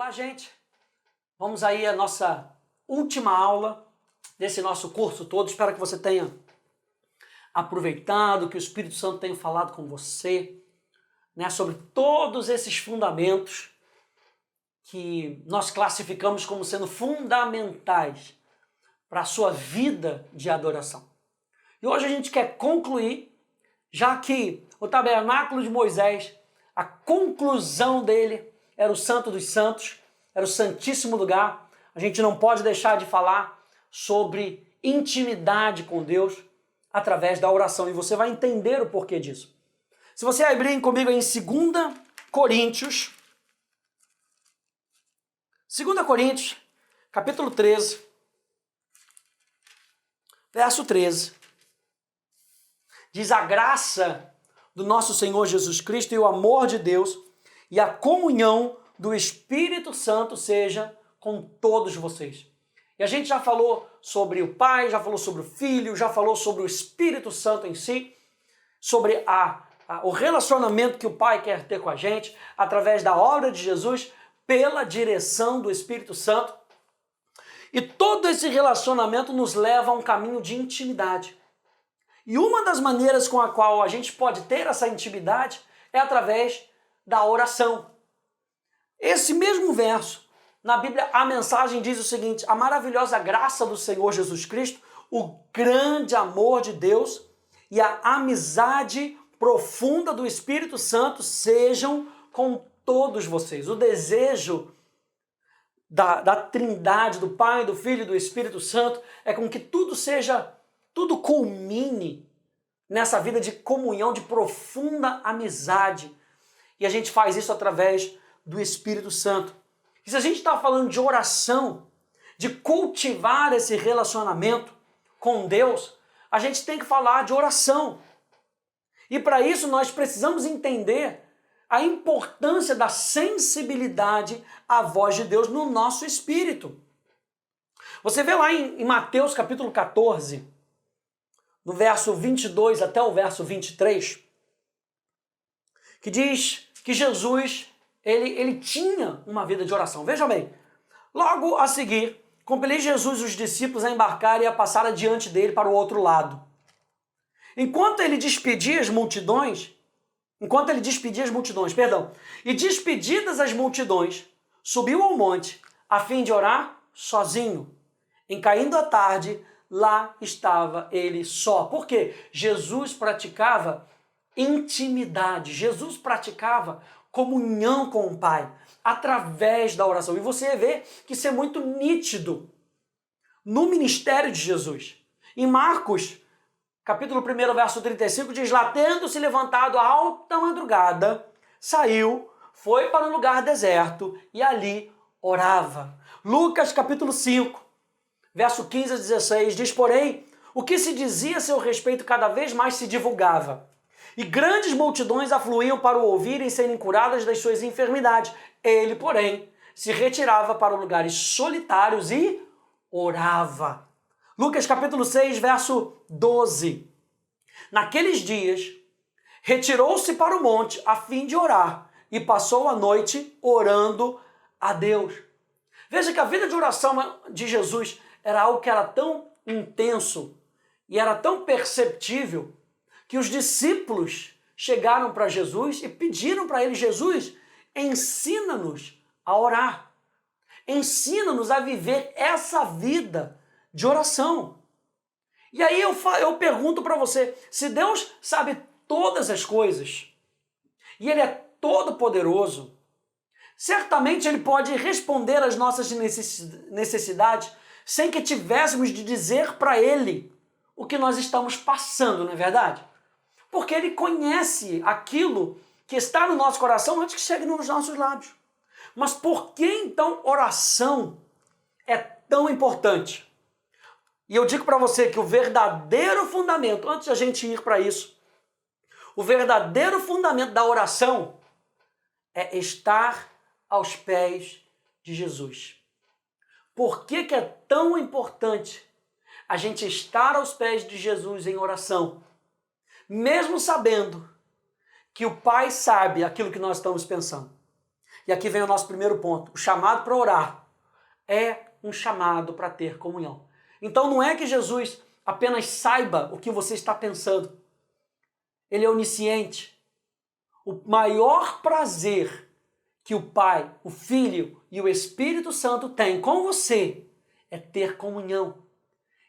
Olá, gente! Vamos aí à nossa última aula desse nosso curso todo. Espero que você tenha aproveitado, que o Espírito Santo tenha falado com você, né, sobre todos esses fundamentos que nós classificamos como sendo fundamentais para a sua vida de adoração. E hoje a gente quer concluir, já que o tabernáculo de Moisés, a conclusão dele era o Santo dos Santos, era o Santíssimo Lugar. A gente não pode deixar de falar sobre intimidade com Deus através da oração. E você vai entender o porquê disso. Se você abrir comigo em 2 Coríntios, 2 Coríntios, capítulo 13, verso 13. Diz: a graça do nosso Senhor Jesus Cristo e o amor de Deus e a comunhão do Espírito Santo seja com todos vocês. E a gente já falou sobre o Pai, já falou sobre o Filho, já falou sobre o Espírito Santo em si, sobre o relacionamento que o Pai quer ter com a gente, através da obra de Jesus, pela direção do Espírito Santo. E todo esse relacionamento nos leva a um caminho de intimidade. E uma das maneiras com a qual a gente pode ter essa intimidade é através da oração. Esse mesmo verso, na Bíblia, a mensagem diz o seguinte: a maravilhosa graça do Senhor Jesus Cristo, o grande amor de Deus e a amizade profunda do Espírito Santo sejam com todos vocês. O desejo da Trindade, do Pai, do Filho e do Espírito Santo é com que tudo culmine nessa vida de comunhão, de profunda amizade. E a gente faz isso através do Espírito Santo. E se a gente está falando de oração, de cultivar esse relacionamento com Deus, a gente tem que falar de oração. E para isso nós precisamos entender a importância da sensibilidade à voz de Deus no nosso espírito. Você vê lá em Mateus capítulo 14, no verso 22 até o verso 23, que diz que Jesus, ele tinha uma vida de oração. Veja bem, logo a seguir, compeliu Jesus os discípulos a embarcar e a passar adiante dele para o outro lado. Enquanto ele despedia as multidões, e despedidas as multidões, subiu ao monte a fim de orar sozinho. Em caindo a tarde, lá estava ele só. Por quê? Jesus praticava intimidade, Jesus praticava comunhão com o Pai através da oração. E você vê que isso é muito nítido no ministério de Jesus. Em Marcos, capítulo 1, verso 35, diz lá: tendo-se levantado a alta madrugada, saiu, foi para um lugar deserto e ali orava. Lucas, capítulo 5, verso 15 a 16, diz: porém, o que se dizia a seu respeito cada vez mais se divulgava. E grandes multidões afluíam para o ouvirem serem curadas das suas enfermidades. Ele, porém, se retirava para lugares solitários e orava. Lucas capítulo 6, verso 12. Naqueles dias, retirou-se para o monte a fim de orar e passou a noite orando a Deus. Veja que a vida de oração de Jesus era algo que era tão intenso e era tão perceptível que os discípulos chegaram para Jesus e pediram para ele: Jesus, ensina-nos a orar. Ensina-nos a viver essa vida de oração. E aí eu pergunto para você, se Deus sabe todas as coisas e Ele é todo poderoso, certamente Ele pode responder às nossas necessidades sem que tivéssemos de dizer para Ele o que nós estamos passando, não é verdade? Porque Ele conhece aquilo que está no nosso coração antes que chegue nos nossos lábios. Mas por que então oração é tão importante? E eu digo para você que o verdadeiro fundamento, antes de a gente ir para isso, o verdadeiro fundamento da oração é estar aos pés de Jesus. Por que é tão importante a gente estar aos pés de Jesus em oração? Mesmo sabendo que o Pai sabe aquilo que nós estamos pensando. E aqui vem o nosso primeiro ponto. O chamado para orar é um chamado para ter comunhão. Então não é que Jesus apenas saiba o que você está pensando. Ele é onisciente. O maior prazer que o Pai, o Filho e o Espírito Santo têm com você é ter comunhão.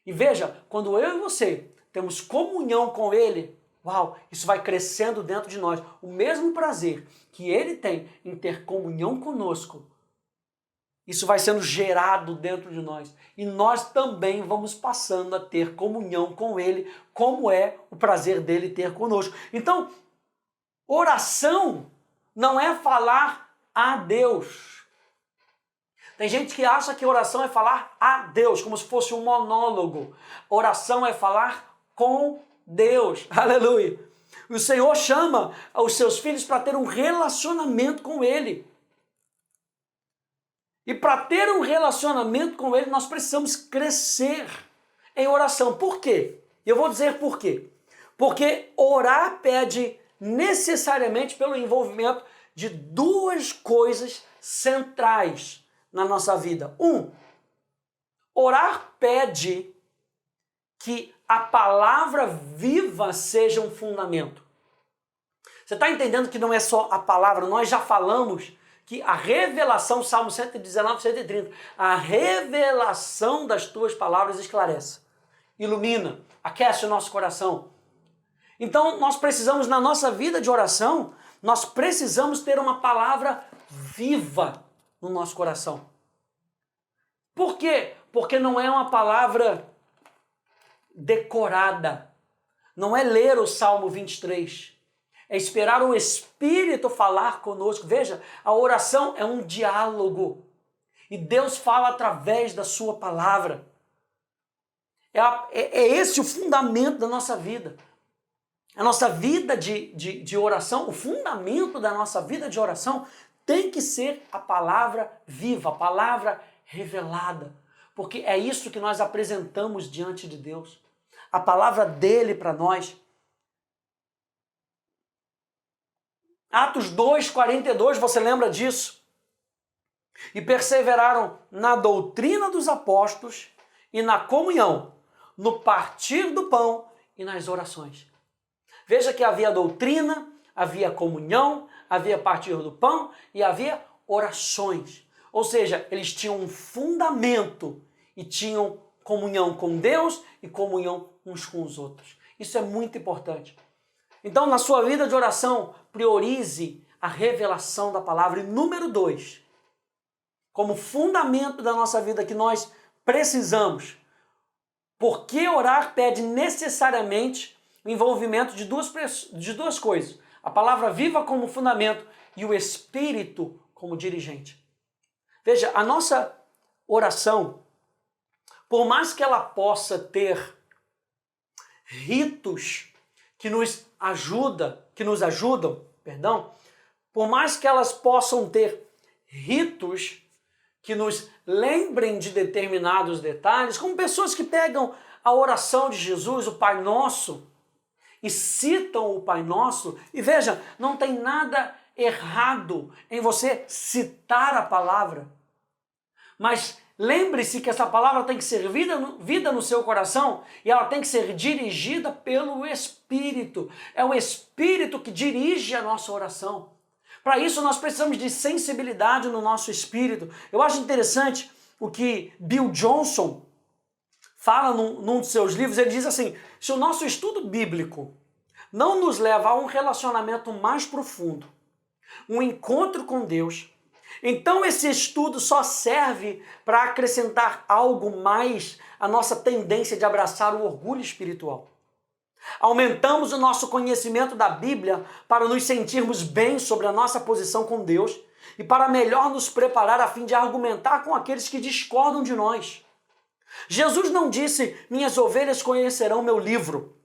E veja, quando eu e você temos comunhão com Ele, uau, isso vai crescendo dentro de nós. O mesmo prazer que Ele tem em ter comunhão conosco, isso vai sendo gerado dentro de nós. E nós também vamos passando a ter comunhão com Ele, como é o prazer dele ter conosco. Então, oração não é falar a Deus. Tem gente que acha que oração é falar a Deus, como se fosse um monólogo. Oração é falar com Deus. Aleluia. O Senhor chama os seus filhos para ter um relacionamento com Ele. E para ter um relacionamento com Ele, nós precisamos crescer em oração. Por quê? Eu vou dizer por quê. Porque orar pede necessariamente pelo envolvimento de duas coisas centrais na nossa vida. Orar pede que a palavra viva seja um fundamento. Você está entendendo que não é só a palavra, nós já falamos que a revelação, Salmo 119, 130, a revelação das tuas palavras esclarece, ilumina, aquece o nosso coração. Então, nós precisamos, na nossa vida de oração, nós precisamos ter uma palavra viva no nosso coração. Por quê? Porque não é uma palavra decorada. Não é ler o Salmo 23. É esperar o Espírito falar conosco. Veja, a oração é um diálogo. E Deus fala através da sua palavra. É esse o fundamento da nossa vida. A nossa vida de oração, o fundamento da nossa vida de oração tem que ser a palavra viva, a palavra revelada. Porque é isso que nós apresentamos diante de Deus. A palavra dele para nós. Atos 2:42, você lembra disso? E perseveraram na doutrina dos apóstolos e na comunhão, no partir do pão e nas orações. Veja que havia doutrina, havia comunhão, havia partir do pão e havia orações. Ou seja, eles tinham um fundamento e tinham comunhão com Deus e comunhão uns com os outros. Isso é muito importante. Então, na sua vida de oração, priorize a revelação da palavra. E número 2, como fundamento da nossa vida que nós precisamos, porque orar pede necessariamente o envolvimento de duas coisas. A palavra viva como fundamento e o Espírito como dirigente. Veja, a nossa oração, por mais que ela possa ter ritos que nos ajudam, por mais que elas possam ter ritos que nos lembrem de determinados detalhes, como pessoas que pegam a oração de Jesus, o Pai Nosso, e citam o Pai Nosso, e veja, não tem nada errado em você citar a palavra, mas lembre-se que essa palavra tem que ser vida no seu coração e ela tem que ser dirigida pelo Espírito. É o Espírito que dirige a nossa oração. Para isso nós precisamos de sensibilidade no nosso espírito. Eu acho interessante o que Bill Johnson fala num dos seus livros. Ele diz assim, se o nosso estudo bíblico não nos leva a um relacionamento mais profundo, um encontro com Deus, então esse estudo só serve para acrescentar algo mais à nossa tendência de abraçar o orgulho espiritual. Aumentamos o nosso conhecimento da Bíblia para nos sentirmos bem sobre a nossa posição com Deus e para melhor nos preparar a fim de argumentar com aqueles que discordam de nós. Jesus não disse, minhas ovelhas conhecerão meu livro.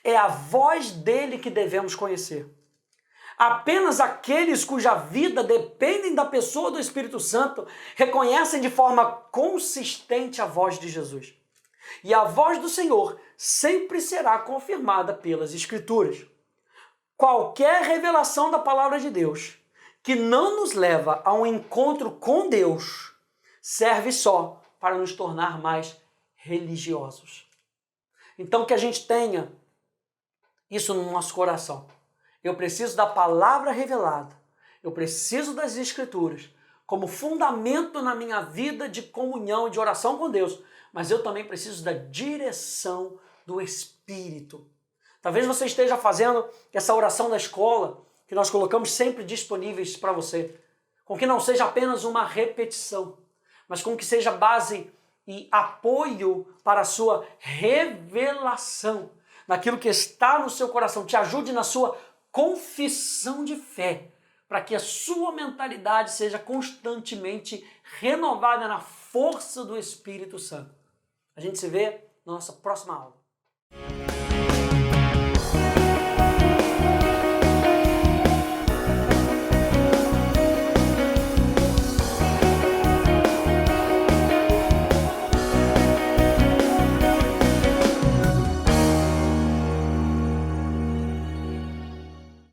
É a voz dele que devemos conhecer. Apenas aqueles cuja vida dependem da pessoa do Espírito Santo reconhecem de forma consistente a voz de Jesus. E a voz do Senhor sempre será confirmada pelas Escrituras. Qualquer revelação da palavra de Deus que não nos leva a um encontro com Deus serve só para nos tornar mais religiosos. Então que a gente tenha isso no nosso coração. Eu preciso da palavra revelada. Eu preciso das Escrituras como fundamento na minha vida de comunhão e de oração com Deus. Mas eu também preciso da direção do Espírito. Talvez você esteja fazendo essa oração da escola, que nós colocamos sempre disponíveis para você, com que não seja apenas uma repetição, mas com que seja base e apoio para a sua revelação, naquilo que está no seu coração, te ajude na sua confissão de fé, para que a sua mentalidade seja constantemente renovada na força do Espírito Santo. A gente se vê na nossa próxima aula.